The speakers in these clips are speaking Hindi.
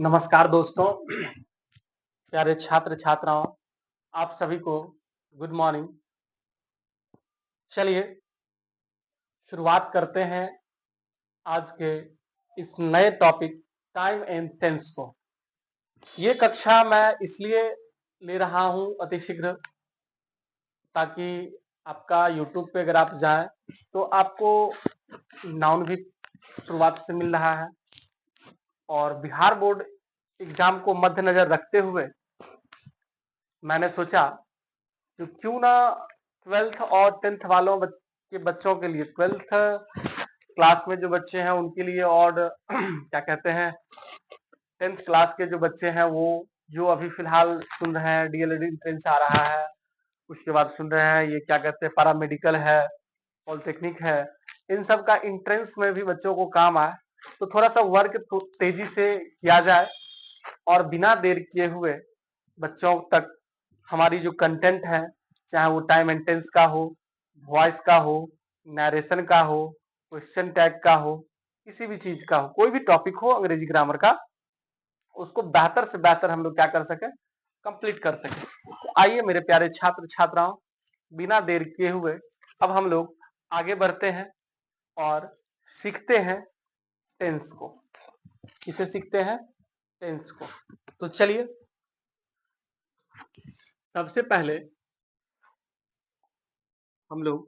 नमस्कार दोस्तों, प्यारे छात्र छात्राओं, आप सभी को गुड मॉर्निंग। चलिए शुरुआत करते हैं आज के इस नए टॉपिक टाइम एंड टेंस को। ये कक्षा मैं इसलिए ले रहा हूं अतिशीघ्र ताकि आपका यूट्यूब पे अगर आप जाएं तो आपको नाउन भी शुरुआत से मिल रहा है और बिहार बोर्ड एग्जाम को मद्देनजर रखते हुए मैंने सोचा तो क्यों ना 12th और 10th वालों के बच्चों के लिए 12th क्लास में जो बच्चे हैं उनके लिए और क्या कहते हैं 10th क्लास के जो बच्चे हैं वो जो अभी फिलहाल सुन रहे हैं डीएलएड एंट्रेंस आ रहा है, उसके बाद सुन रहे हैं ये क्या कहते हैं पैरामेडिकल है, पॉलिटेक्निक है, इन सब का एंट्रेंस में भी बच्चों को काम आए तो थोड़ा सा वर्क तेजी से किया जाए और बिना देर किए हुए बच्चों तक हमारी जो कंटेंट है, चाहे वो टाइम एंड टेंस का हो, वॉइस का हो, नरेशन का हो, क्वेश्चन टैग का हो, किसी भी चीज का हो, कोई भी टॉपिक हो अंग्रेजी ग्रामर का, उसको बेहतर से बेहतर हम लोग क्या कर सके, कंप्लीट कर सके। तो आइए मेरे प्यारे छात्र छात्राओं, बिना देर किए हुए अब हम लोग आगे बढ़ते हैं और सीखते हैं टेंस को। किसे सीखते हैं? टेंस को। तो चलिए सबसे पहले हम लोग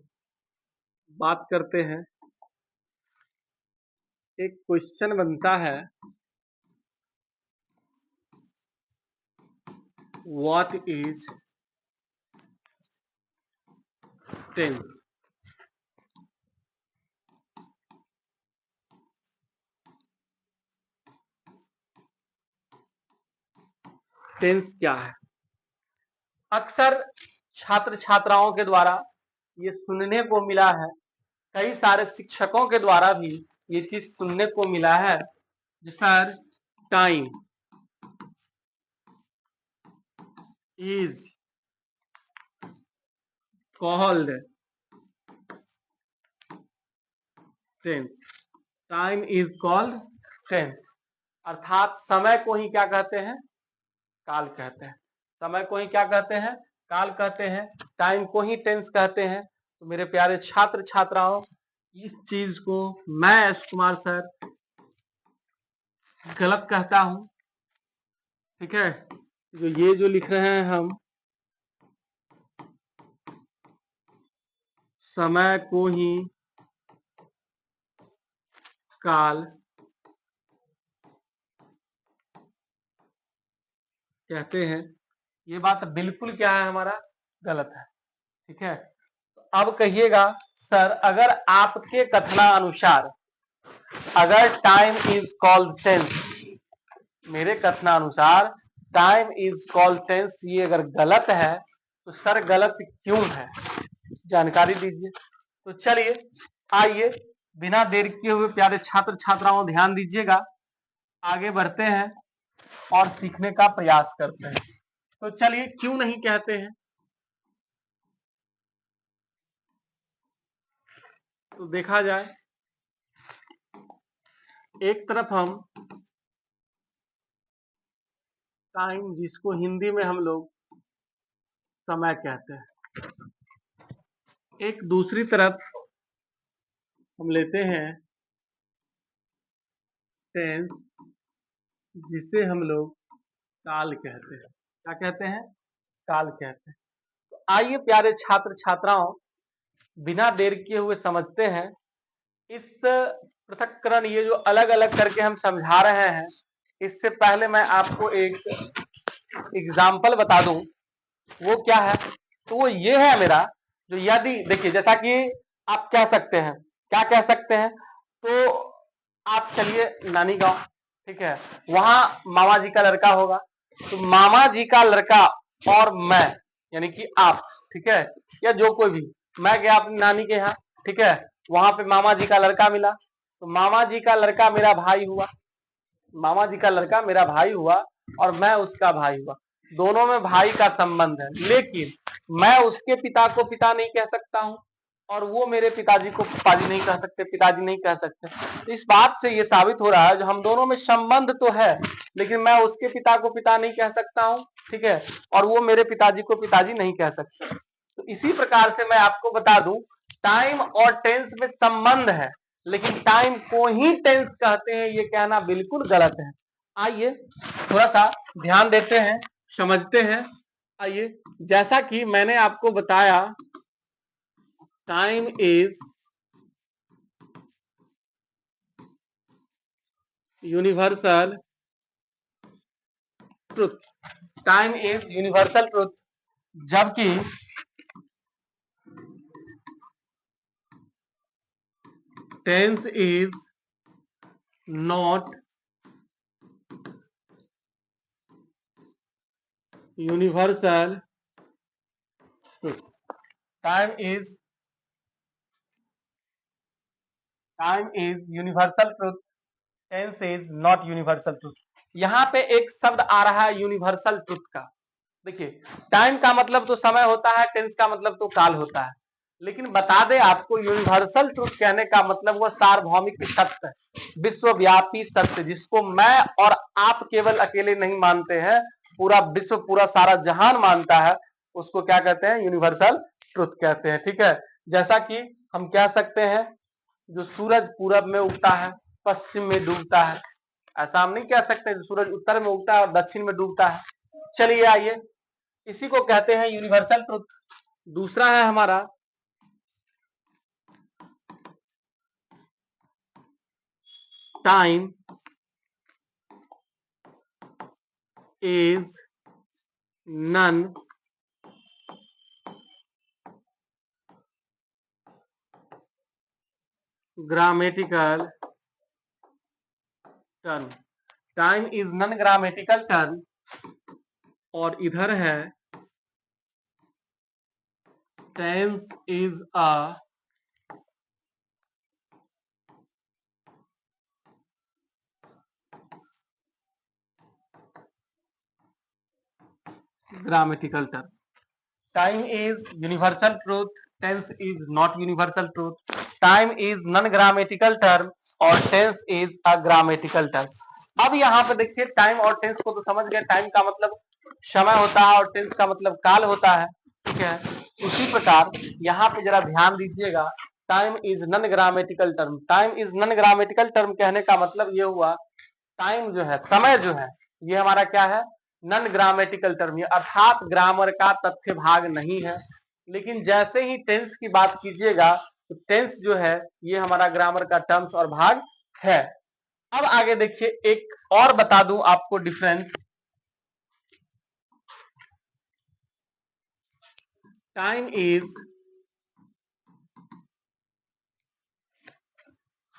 बात करते हैं, एक क्वेश्चन बनता है व्हाट इज टेंस। टेंस क्या है? अक्सर छात्र छात्राओं के द्वारा ये सुनने को मिला है, कई सारे शिक्षकों के द्वारा भी ये चीज सुनने को मिला है, sir time is called tense. Time is called tense, अर्थात समय को ही क्या कहते हैं? काल कहते हैं। समय को ही क्या कहते हैं? काल कहते हैं। टाइम को ही टेंस कहते हैं। तो मेरे प्यारे छात्र छात्राओं, इस चीज को मैं एस कुमार सर गलत कहता हूं, ठीक है। ये जो लिख रहे हैं हम, समय को ही काल कहते हैं, ये बात बिल्कुल क्या है, हमारा गलत है, ठीक है। तो अब कहिएगा सर, अगर आपके कथनानुसार अगर टाइम इज कॉल्ड टेंस, मेरे कथनानुसार टाइम इज कॉल्ड टेंस ये अगर गलत है तो सर गलत क्यों है, जानकारी दीजिए। तो चलिए आइए बिना देर किए हुए प्यारे छात्र छात्राओं ध्यान दीजिएगा, आगे बढ़ते हैं और सीखने का प्रयास करते हैं। तो चलिए क्यों नहीं कहते हैं, तो देखा जाए, एक तरफ हम टाइम जिसको हिंदी में हम लोग समय कहते हैं, एक दूसरी तरफ हम लेते हैं टेंस जिसे हम लोग काल कहते हैं। क्या कहते हैं? काल कहते हैं। तो आइए प्यारे छात्र छात्राओं, बिना देर किए हुए समझते हैं इस पृथक्करण, ये जो अलग अलग करके हम समझा रहे हैं, इससे पहले मैं आपको एक एग्जाम्पल बता दूं। वो क्या है? तो वो ये है मेरा, जो यदि देखिए जैसा कि आप कह सकते हैं, क्या कह सकते हैं, तो आप चलिए नानी गांव, ठीक है, वहां मामा जी का लड़का होगा, तो मामा जी का लड़का और मैं यानी कि आप, ठीक है, या जो कोई भी, मैं गया अपनी नानी के यहाँ, ठीक है, वहां पे मामा जी का लड़का मिला, तो मामा जी का लड़का मेरा भाई हुआ, मामा जी का लड़का मेरा भाई हुआ और मैं उसका भाई हुआ, दोनों में भाई का संबंध है, लेकिन मैं उसके पिता को पिता नहीं कह सकता हूं, और वो मेरे पिताजी को पाजी नहीं कह सकते, पिताजी नहीं कह सकते। तो इस बात से ये साबित हो रहा है जो हम दोनों में संबंध तो है, लेकिन मैं उसके पिता को पिता नहीं कह सकता हूँ, ठीक है, और वो मेरे पिताजी को पिताजी नहीं कह सकते। तो इसी प्रकार से मैं आपको बता दूं, टाइम और टेंस में संबंध है, लेकिन टाइम को ही टेंस कहते हैं ये कहना बिल्कुल गलत है। आइए थोड़ा सा ध्यान देते हैं, समझते हैं। आइए, जैसा कि मैंने आपको बताया, time is universal truth, time is universal truth, जबकि tense is not universal truth. Time is universal truth, tense is not universal truth. यहां पे एक शब्द आ रहा है यूनिवर्सल ट्रुथ का। देखिए, टाइम का मतलब तो समय होता है, टेंस का मतलब तो काल होता है, लेकिन बता दें आपको, यूनिवर्सल ट्रुथ कहने का मतलब वह सार्वभौमिक सत्य, विश्वव्यापी सत्य, जिसको मैं और आप केवल अकेले नहीं मानते हैं, पूरा विश्व, पूरा सारा जहान मानता है, उसको क्या कहते हैं? यूनिवर्सल ट्रुथ कहते हैं। ठीक है, जैसा कि हम कह सकते हैं, जो सूरज पूरब में उगता है, पश्चिम में डूबता है, ऐसा हम नहीं कह सकते जो सूरज उत्तर में उगता है और दक्षिण में डूबता है। चलिए आइए, इसी को कहते हैं यूनिवर्सल ट्रुथ। दूसरा है हमारा time is non grammatical term. Time is non grammatical term, और इधर है tense is a grammatical term. Time is universal truth, tense is not universal truth. Time is non grammatical term और tense is a grammatical term. अब यहाँ पे देखिए, टाइम और टेंस को तो समझ गए, टाइम का मतलब समय होता है और टेंस का मतलब काल होता है। ठीक है, उसी प्रकार यहाँ पे जरा ध्यान दीजिएगा, time is non grammatical term. Time is non grammatical term कहने का मतलब ये हुआ, टाइम जो है, समय जो है, ये हमारा क्या है? नन ग्रामेटिकल टर्म, अर्थात ग्रामर का तथ्य भाग नहीं है। लेकिन जैसे ही टेंस की बात कीजिएगा, तो टेंस जो है ये हमारा ग्रामर का टर्म्स और भाग है। अब आगे देखिए, एक और बता दूं आपको difference. Time is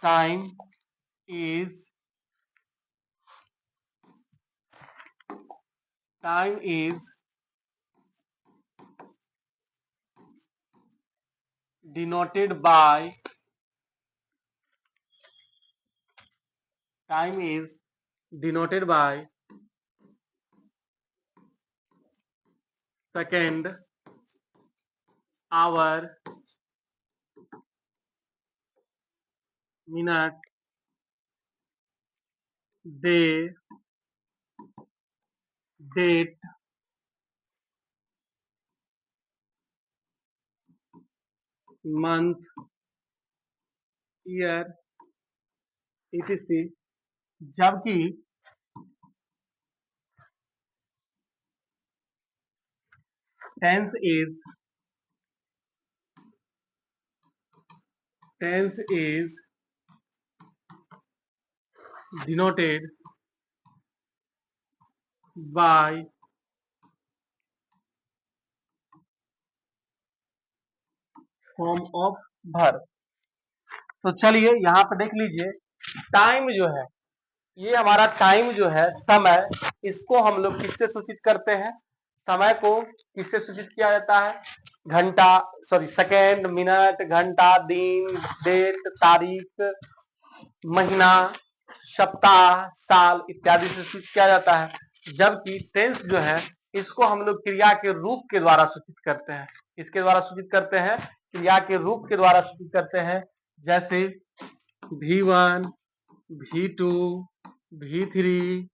time is time is denoted by time is denoted by second, hour, minute, day, date, month, year, etc। जबकि tense is denoted by form of verb. तो चलिए यहाँ पे देख लीजिए, टाइम जो है, ये हमारा टाइम जो है, समय, इसको हम लोग किससे सूचित करते हैं? समय को किससे सूचित किया जाता है? घंटा, सॉरी, सेकेंड, मिनट, घंटा, दिन, डेट, तारीख, महीना, सप्ताह, साल इत्यादि से सूचित किया जाता है। जबकि टेंस जो है, इसको हम लोग क्रिया के रूप के द्वारा सूचित करते हैं। इसके द्वारा सूचित करते हैं, क्रिया के रूप के द्वारा सूचित करते हैं, जैसे V1, V2, V3,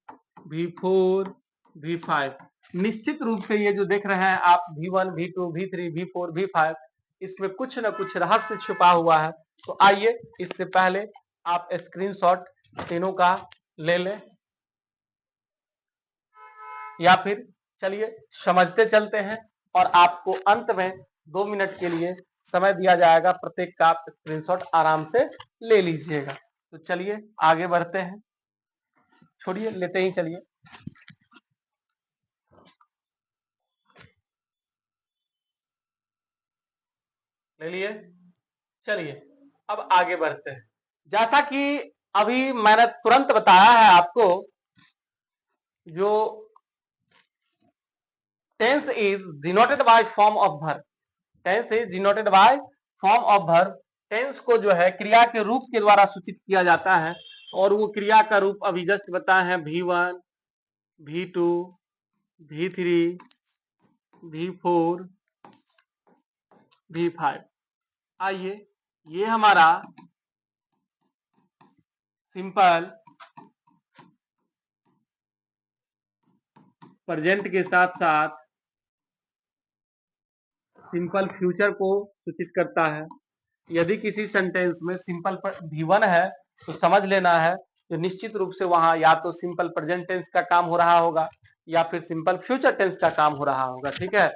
V4, V5। निश्चित रूप से ये जो देख रहे हैं आप V1, V2, V3, V4, V5, इसमें कुछ न कुछ रहस्य छुपा हुआ है। तो आइए इससे पहले आप स्क्रीनशॉट तीनों का ले लें, या फिर चलिए समझते चलते हैं और आपको अंत में 2 मिनट के लिए समय दिया जाएगा, प्रत्येक का आप स्क्रीनशॉट आराम से ले लीजिएगा। तो चलिए आगे बढ़ते हैं, छोड़िए लेते ही चलिए। ले लिए, चलिए अब आगे बढ़ते हैं। जैसा कि अभी मैंने तुरंत बताया है आपको, जो tense is denoted by form of verb. Tense is denoted by form of verb. Tense को जो है क्रिया के रूप के द्वारा सूचित किया जाता है, और वो क्रिया का रूप अभी जस्ट बताए हैं, V1, V2, V3, V4, V5। आइए, ये हमारा सिंपल प्रेजेंट के साथ साथ सिंपल फ्यूचर को सूचित करता है। यदि किसी सेंटेंस में सिंपल V1 है तो समझ लेना है तो निश्चित रूप से वहां या तो सिंपल प्रेजेंट टेंस का काम हो रहा होगा या फिर सिंपल फ्यूचर टेंस का काम हो रहा होगा। ठीक है,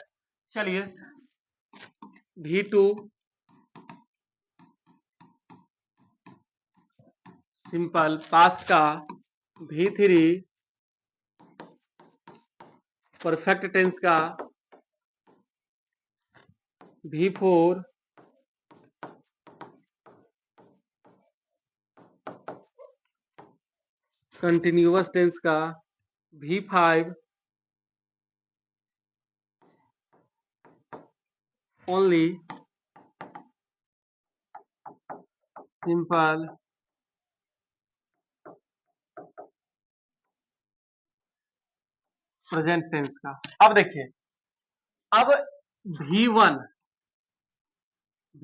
चलिए V2 सिंपल पास्ट का, V3 परफेक्ट टेंस का, V4 कंटिन्यूअस टेंस का, V5 only simple present tense का। अब देखिए, अब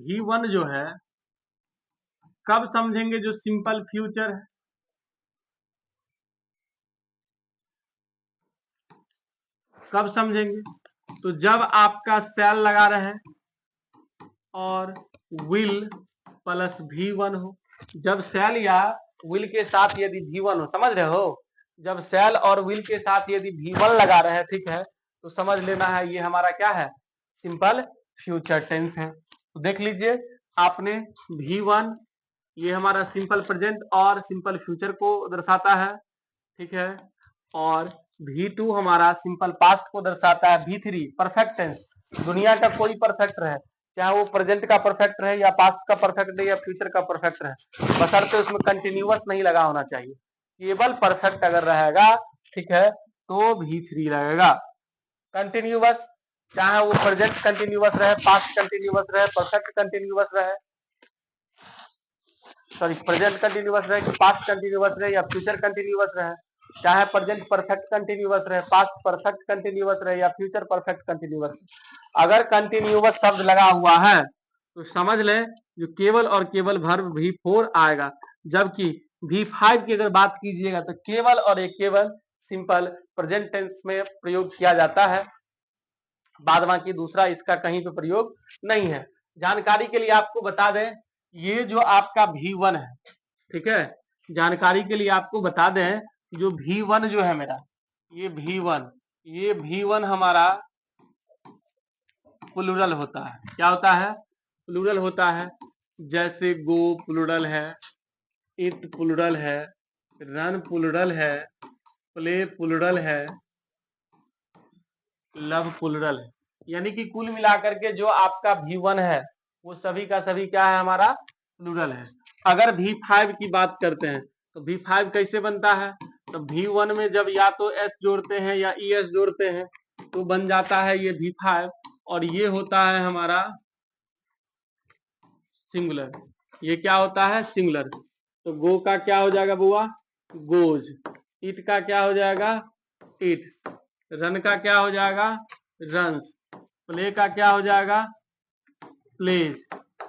V1 जो है कब समझेंगे, जो सिंपल फ्यूचर है। कब समझेंगे, तो जब आपका सेल लगा रहे और विल प्लस V1 हो। जब सेल या विल के साथ यदि V1 हो, समझ रहे हो, जब सेल और विल के साथ यदि V1 लगा रहे हैं, ठीक है, तो समझ लेना है ये हमारा क्या है, सिंपल फ्यूचर टेंस है। तो देख लीजिए आपने V1, ये हमारा सिंपल प्रेजेंट और सिंपल फ्यूचर को दर्शाता है, ठीक है, और V2 हमारा सिंपल पास्ट को दर्शाता है। V3 परफेक्ट टेंस, दुनिया का कोई परफेक्ट रहे, चाहे वो प्रेजेंट का परफेक्ट रहे या पास्ट का परफेक्ट रहे या फ्यूचर का परफेक्ट रहे, बशर्ते उसमें कंटिन्यूअस नहीं लगा होना चाहिए। केवल परफेक्ट अगर रहेगा, ठीक है, तो V3 लगेगा। कंटिन्यूअस, चाहे वो प्रेजेंट कंटिन्यूअस रहे, पास्ट कंटिन्यूअस रहे, परफेक्ट कंटिन्यूअस रहे, सॉरी प्रेजेंट कंटिन्यूअस रहे, पास्ट कंटिन्यूअस रहे या फ्यूचर कंटिन्यूअस रहे, चाहे प्रेजेंट परफेक्ट कंटिन्यूअस रहे, पास्ट परफेक्ट कंटिन्यूअस रहे या फ्यूचर परफेक्ट कंटिन्यूअस, अगर कंटिन्यूअस शब्द लगा हुआ है तो समझ लें जो केवल और केवल वर्ब V4 आएगा। जबकि V5 की अगर बात कीजिएगा तो केवल और एक केवल सिंपल प्रेजेंट टेंस में प्रयोग किया जाता है, बाद बाकी दूसरा इसका कहीं पे प्रयोग नहीं है। जानकारी के लिए आपको बता दें, ये जो आपका V1 है, ठीक है, जानकारी के लिए आपको बता दें, जो V1 जो है मेरा, ये V1 हमारा प्लूरल होता है। क्या होता है, प्लूरल होता है। जैसे गो प्लूरल है, इट प्लूरल है, रन प्लूरल है, प्ले प्लूरल है, लव प्लूरल है। यानी कि कुल मिलाकर के जो आपका V1 है वो सभी का सभी क्या है, हमारा प्लूरल है। अगर V5 की बात करते हैं तो V5 कैसे बनता है, तो V1 में जब या तो S जोड़ते हैं या ES जोड़ते हैं तो बन जाता है ये V5, और ये होता है हमारा सिंगुलर। ये क्या होता है, सिंगुलर। तो गो का क्या हो जाएगा बुआ, गोज। इट का क्या हो जाएगा, इट्स। रन का क्या हो जाएगा, रन्स। प्ले का क्या हो जाएगा, प्लीज,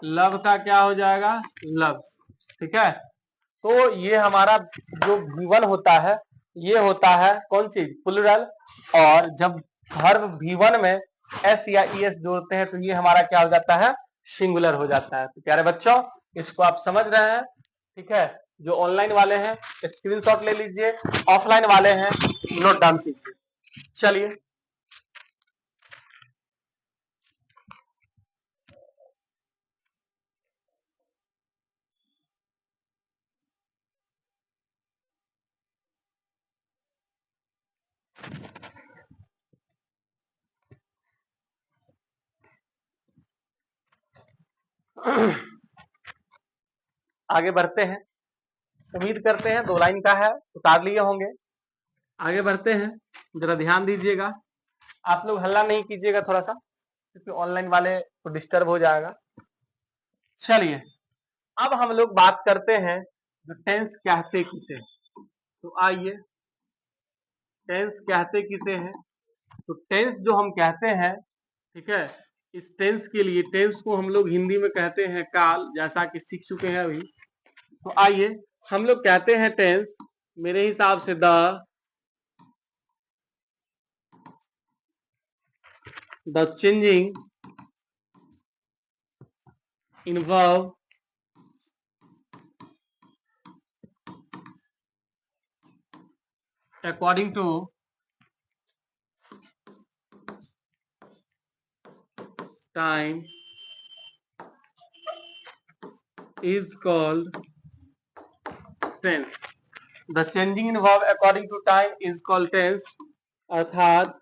लव का क्या हो जाएगा, लव। ठीक है, तो ये हमारा जो V1 होता है ये होता है कौन चीज, प्लूरल। और जब वर्ब V1 में s या es जोड़ते हैं तो ये हमारा क्या हो जाता है, सिंगुलर हो जाता है। तो प्यारे बच्चों, इसको आप समझ रहे हैं। ठीक है, जो ऑनलाइन वाले हैं स्क्रीनशॉट ले लीजिए, ऑफलाइन वाले हैं नोट डाउन कीजिए। चलिए आगे बढ़ते हैं। उम्मीद करते हैं 2 लाइन का है, उतार लिए होंगे। आगे बढ़ते हैं, जरा ध्यान दीजिएगा, आप लोग हल्ला नहीं कीजिएगा थोड़ा सा, क्योंकि ऑनलाइन वाले को डिस्टर्ब हो जाएगा। चलिए अब हम लोग बात करते हैं जो टेंस कहते किसे। तो आइए, टेंस कहते किसे हैं। तो टेंस जो हम कहते हैं, ठीक है, इस टेंस के लिए, टेंस को हम लोग हिंदी में कहते हैं काल, जैसा कि सीख चुके हैं अभी। तो आइए हम लोग कहते हैं टेंस, मेरे हिसाब से the changing in verb according to time is called tense. The changing in verb according to time is called tense, अर्थात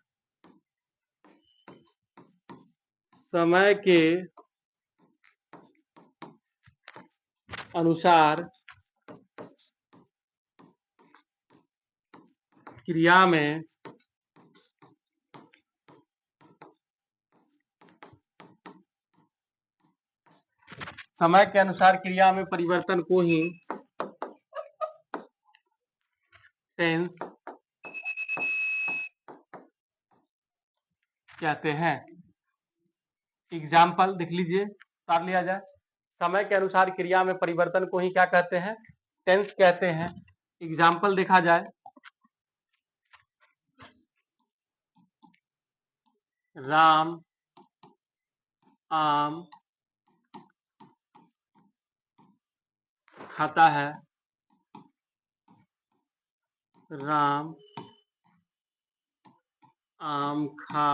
समय के अनुसार क्रिया में समय के अनुसार क्रिया में परिवर्तन को ही टेंस कहते हैं। एग्जाम्पल देख लीजिए, उतार लिया जाए। समय के अनुसार क्रिया में परिवर्तन को ही क्या कहते हैं, टेंस कहते हैं। एग्जाम्पल देखा जाए, राम आम खाता है, राम आम खा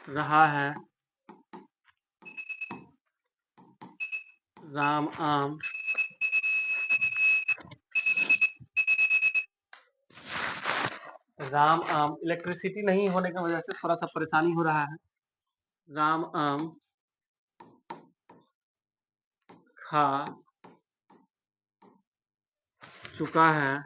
रहा है, राम आम राम आम इलेक्ट्रिसिटी नहीं होने की वजह से थोड़ा सा परेशानी हो रहा है। राम आम खा चुका है,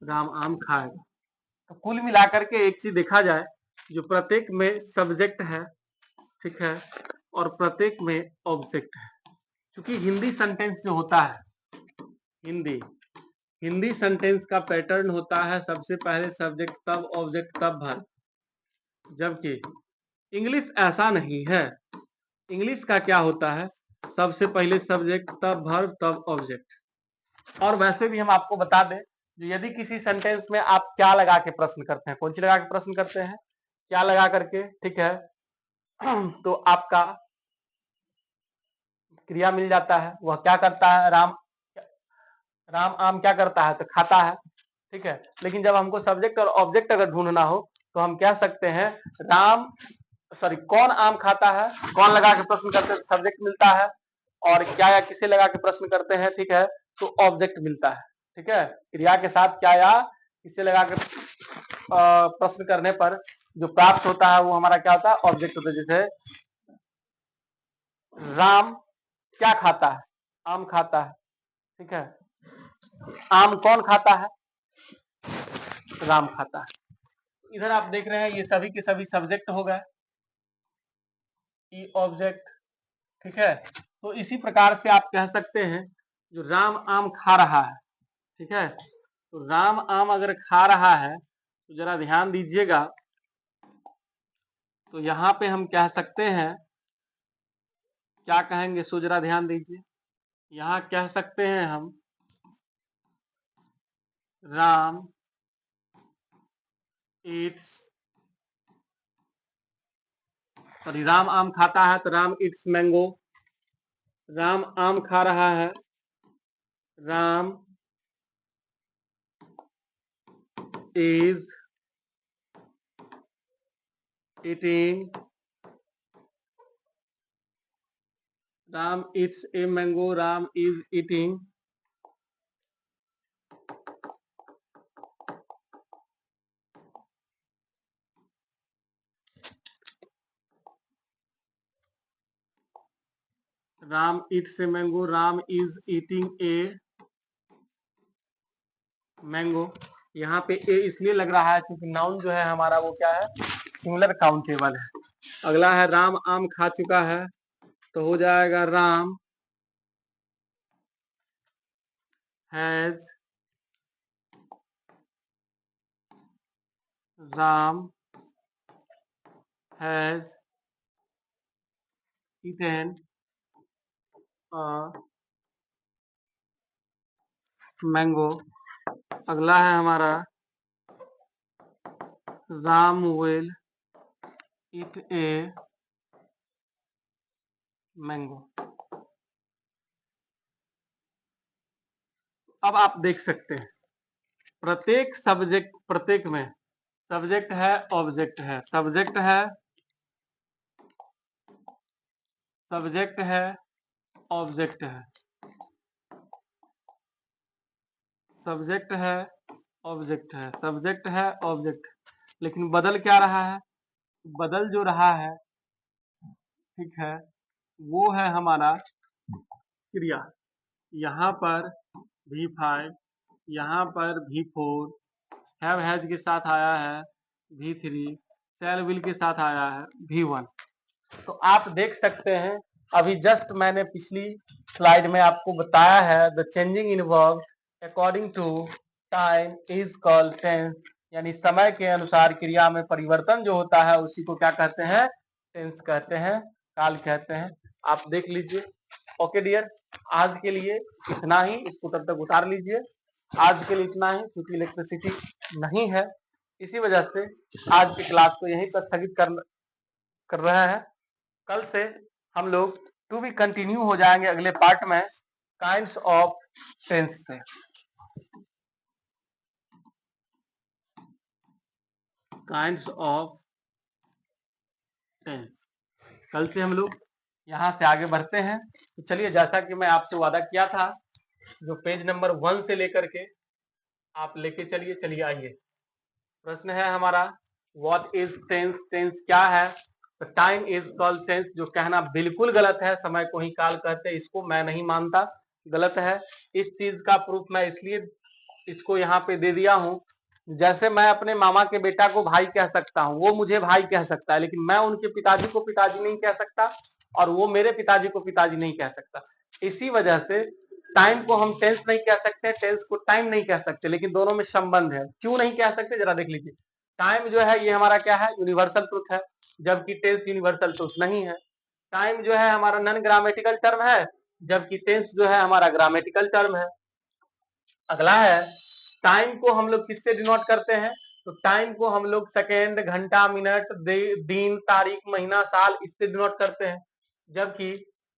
राम आम खाएगा। तो कुल मिलाकर के एक चीज देखा जाए, जो प्रत्येक में सब्जेक्ट है, ठीक है, और प्रत्येक में ऑब्जेक्ट है। क्योंकि हिंदी सेंटेंस जो होता है, हिंदी हिंदी सेंटेंस का पैटर्न होता है सबसे पहले सब्जेक्ट तब ऑब्जेक्ट तब वर्ब, जबकि इंग्लिश ऐसा नहीं है। इंग्लिश का क्या होता है, सबसे पहले सब्जेक्ट तब वर्ब तब ऑब्जेक्ट। और वैसे भी हम आपको बता दें, यदि किसी सेंटेंस में आप क्या लगा के प्रश्न करते हैं, कौन सी लगा के प्रश्न करते हैं, क्या लगा करके, ठीक है, तो आपका क्रिया मिल जाता है। वह क्या करता है, राम राम आम क्या करता है, तो खाता है। ठीक है, लेकिन जब हमको सब्जेक्ट और ऑब्जेक्ट अगर ढूंढना हो तो हम कह सकते हैं राम सॉरी कौन आम खाता है, कौन लगा के प्रश्न करते हैं सब्जेक्ट मिलता है, और क्या या किसे लगा के प्रश्न करते हैं, ठीक है, तो ऑब्जेक्ट मिलता है। ठीक है, क्रिया के साथ क्या या किसे लगा के प्रश्न करने पर जो प्राप्त होता है वो हमारा क्या होता है, ऑब्जेक्ट होता है। जैसे राम क्या खाता है, आम खाता है। ठीक है, आम कौन खाता है, राम खाता है। इधर आप देख रहे हैं ये सभी के सभी सब्जेक्ट हो गए, ई ऑब्जेक्ट। ठीक है, तो इसी प्रकार से आप कह सकते हैं जो राम आम खा रहा है, ठीक है, तो राम आम अगर खा रहा है तो जरा ध्यान दीजिएगा, तो यहाँ पे हम कह सकते हैं, क्या कहेंगे सो जरा ध्यान दीजिए। यहाँ कह सकते हैं हम राम ईट्स, सॉरी राम आम खाता है तो राम ईट्स मैंगो। राम आम खा रहा है, Ram is eating, Ram eats a mango, Ram is eating Ram eats a mango, Ram is eating a mango. यहाँ पे ए इसलिए लग रहा है क्योंकि नाउन जो है हमारा वो क्या है, सिंगुलर काउंटेबल है। अगला है राम आम खा चुका है, तो हो जाएगा Ram has, Ram has eaten mango. अगला है हमारा Ram will eat a mango. अब आप देख सकते हैं प्रत्येक सब्जेक्ट, प्रत्येक में सब्जेक्ट है, ऑब्जेक्ट है, सब्जेक्ट है, सब्जेक्ट है, ऑब्जेक्ट है, सब्जेक्ट है, ऑब्जेक्ट है, सब्जेक्ट है, ऑब्जेक्ट। लेकिन बदल क्या रहा है, बदल जो रहा है, ठीक है, वो है हमारा क्रिया। यहाँ पर V5, यहाँ पर V4, हैव हैज के साथ आया है V3, शैल विल के साथ आया है V1। तो आप देख सकते हैं अभी जस्ट मैंने पिछली स्लाइड में आपको बताया है the changing in verb according to time is called tense, यानी समय के अनुसार क्रिया में परिवर्तन जो होता है उसी को क्या कहते हैं, टेंस कहते हैं, काल कहते हैं। आप देख लीजिए। ओके डियर, आज के लिए इतना ही, इसको तब तक उतार लीजिए। आज के लिए इतना ही, क्योंकि इलेक्ट्रिसिटी नहीं है, इसी वजह से आज की क्लास को यहीं पर स्थगित कर रहे हैं। कल से हम लोग टू बी कंटिन्यू हो जाएंगे अगले पार्ट में काइंड्स ऑफ टेंस से। काइंड्स ऑफ टेंस कल से हम लोग यहाँ से आगे बढ़ते हैं। तो चलिए, जैसा कि मैं आपसे वादा किया था, जो पेज नंबर 1 से लेकर के आप लेके चलिए। चलिए आइए, प्रश्न है हमारा व्हाट इज टेंस, टेंस क्या है। तो टाइम इज कॉल्ड टेंस, जो कहना बिल्कुल गलत है, समय को ही काल कहते हैं, इसको मैं नहीं मानता, गलत है। इस चीज का प्रूफ मैं इसलिए इसको यहाँ पे दे दिया हूँ, जैसे मैं अपने मामा के बेटा को भाई कह सकता हूँ, वो मुझे भाई कह सकता है, लेकिन मैं उनके पिताजी को पिताजी नहीं कह सकता, और वो मेरे पिताजी को पिताजी नहीं कह सकता। इसी वजह से टाइम को हम टेंस नहीं कह सकते, टेंस को टाइम नहीं कह सकते, लेकिन दोनों में संबंध है। क्यों नहीं कह सकते, जरा देख लीजिए। टाइम जो है ये हमारा क्या है, यूनिवर्सल ट्रुथ है, जबकि टेंस यूनिवर्सल ट्रुथ नहीं है। टाइम जो है हमारा नॉन ग्रामेटिकल टर्म है, जबकि टेंस जो है हमारा ग्रामेटिकल टर्म है। अगला है टाइम को हम लोग किससे डिनोट करते हैं, तो टाइम को हम लोग सेकेंड, घंटा, मिनट, दिन, तारीख, महीना, साल, इससे डिनोट करते हैं। जबकि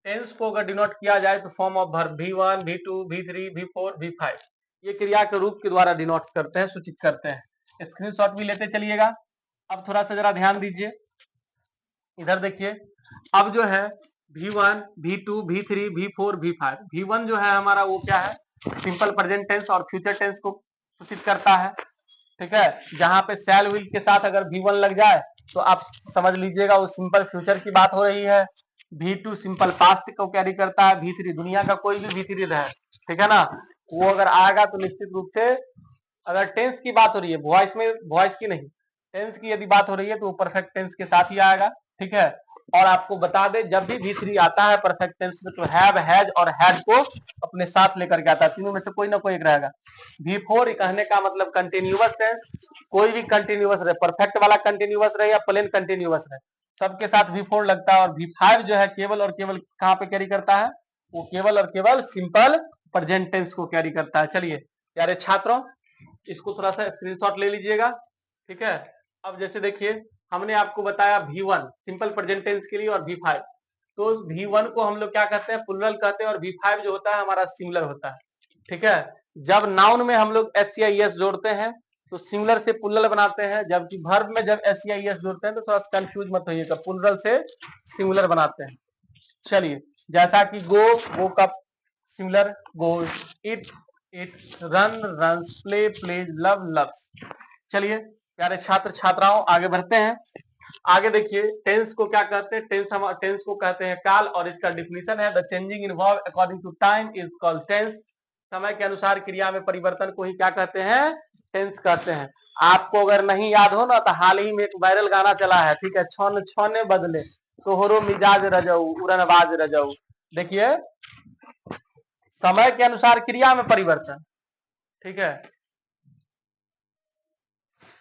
टेंस को अगर डिनोट किया जाए तो form of verb V1, V2, V3, V4, V5, ये क्रिया के रूप के द्वारा डिनोट करते हैं, सूचित करते हैं। स्क्रीनशॉट भी लेते चलिएगा। अब थोड़ा सा जरा ध्यान दीजिए, इधर देखिए। अब जो है V1, V2, V3, V4, V5, V1 जो है हमारा वो क्या है, सिंपल प्रेजेंट टेंस और फ्यूचर टेंस को सूचित करता है, ठीक है। जहां पे शैल विल के साथ अगर V1 लग जाए तो आप समझ लीजिएगा वो सिंपल फ्यूचर की बात हो रही है। V2 सिंपल पास्ट को कैरी करता है। V3 दुनिया का कोई भी V3 रहे, ठीक है ना, वो अगर आएगा तो निश्चित रूप से, अगर टेंस की बात हो रही है, वॉइस में, वॉइस की नहीं, टेंस की यदि बात हो रही है तो वो परफेक्ट टेंस के साथ ही आएगा, ठीक है। और आपको बता दे जब भी V3 आता है परफेक्ट टेंस में तो हैव, हैज और हैड को अपने साथ लेकर के आता है, तीनों में से कोई ना कोई एक रहेगा। V4 कहने का मतलब कंटिन्यूअस टेंस, कोई भी कंटिन्यूअस रहे, परफेक्ट वाला कंटिन्यूअस रहे या प्लेन कंटिन्यूअस रहे, सबके साथ V4 लगता है। और V5 जो है केवल और केवल कहां पे कैरी करता है, वो केवल और केवल सिंपल प्रेजेंट टेंस को कैरी करता है। चलिए प्यारे छात्रों, इसको थोड़ा सा स्क्रीनशॉट ले लीजिएगा, ठीक है। अब जैसे देखिए हमने आपको बताया V1 सिंपल प्रेजेंट टेंस के लिए और V5, तो V1 को हम लोग क्या कहते हैं, प्लूरल कहते हैं, और V5 जो होता है हमारा सिंगुलर होता है, ठीक है। जब नाउन में हम लोग एस या एस जोड़ते हैं तो सिंगुलर से प्लूरल बनाते हैं, जबकि वर्ब में जब एस या एस जोड़ते हैं तो थोड़ा सा कंफ्यूज मत होइएगा, प्लूरल से सिंगुलर बनाते हैं। चलिए जैसा कि गो का singular goes, eat eats, run runs, play plays, love loves. चलिए प्यारे छात्र छात्राओं आगे बढ़ते हैं। आगे देखिए टेंस को क्या कहते हैं, टेंस को कहते हैं काल, और इसका डिफिनीशन है the changing in verb according to time is called tense. समय के अनुसार क्रिया में परिवर्तन को ही क्या कहते हैं, टेंस कहते हैं। आपको अगर नहीं याद हो ना तो हाल ही में एक वायरल गाना चला है, ठीक है, छन छने बदले तोहरो मिजाज रजऊ उड़नबाज रजऊ। देखिए समय के अनुसार क्रिया में परिवर्तन, ठीक है,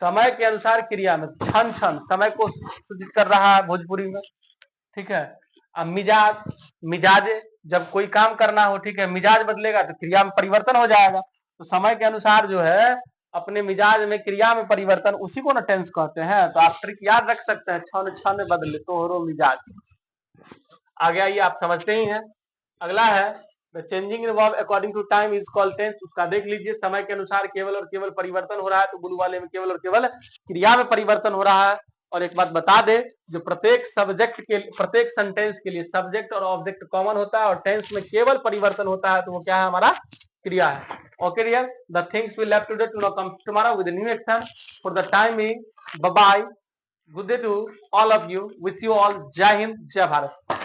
समय के अनुसार क्रिया में, छन छन समय को सूचित कर रहा है भोजपुरी में, ठीक है। अब मिजाज, मिजाजे जब कोई काम करना हो, ठीक है, मिजाज बदलेगा तो क्रिया में परिवर्तन हो जाएगा, तो समय के अनुसार जो है अपने मिजाज में क्रिया में परिवर्तन, उसी को ना टेंस कहते हैं। तो आप ट्रिक याद रख सकते हैं, छन छन बदले तोहरो मिजाज। आगे आइए, आप समझते ही हैं। अगला है the changing in verb according to time is called tense. उसका देख लीजिए, समय के अनुसार केवल और केवल परिवर्तन हो रहा है, तो गुरु वाले में केवल और केवल क्रिया में परिवर्तन हो रहा है। और एक बात बता दे, जो प्रत्येक सब्जेक्ट के, प्रत्येक सेंटेंस के लिए सब्जेक्ट और ऑब्जेक्ट कॉमन होता है, और टेंस में केवल परिवर्तन होता है, तो वो क्या है, हमारा क्रिया है। Okay dear, the things we left today to come tomorrow with new action. For the timing, bye bye, good day to all of you, wish you all, जय हिंद जय भारत।